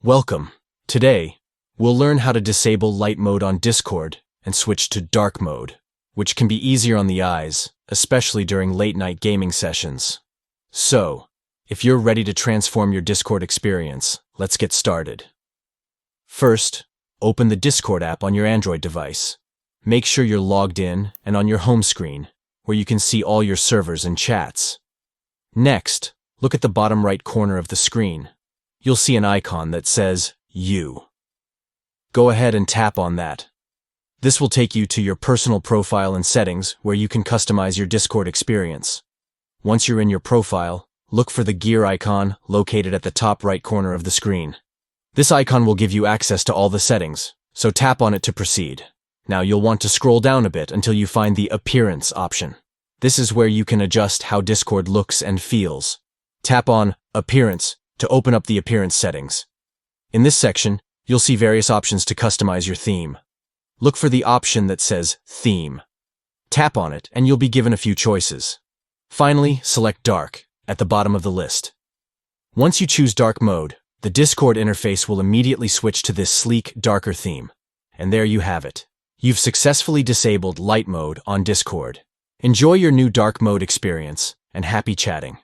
Welcome. Today, we'll learn how to disable light mode on Discord and switch to dark mode, which can be easier on the eyes, especially during late-night gaming sessions. So, if you're ready to transform your Discord experience, let's get started. First, open the Discord app on your Android device. Make sure you're logged in and on your home screen, where you can see all your servers and chats. Next, look at the bottom right corner of the screen. You'll see an icon that says You. Go ahead and tap on that. This will take you to your personal profile and settings where you can customize your Discord experience. Once you're in your profile, look for the gear icon located at the top right corner of the screen. This icon will give you access to all the settings, so tap on it to proceed. Now you'll want to scroll down a bit until you find the Appearance option. This is where you can adjust how Discord looks and feels. Tap on Appearance to open up the appearance settings. In this section, you'll see various options to customize your theme. Look for the option that says Theme. Tap on it and you'll be given a few choices. Finally, select Dark at the bottom of the list. Once you choose dark mode, the Discord interface will immediately switch to this sleek, darker theme. And there you have it. You've successfully disabled light mode on Discord. Enjoy your new dark mode experience, and happy chatting.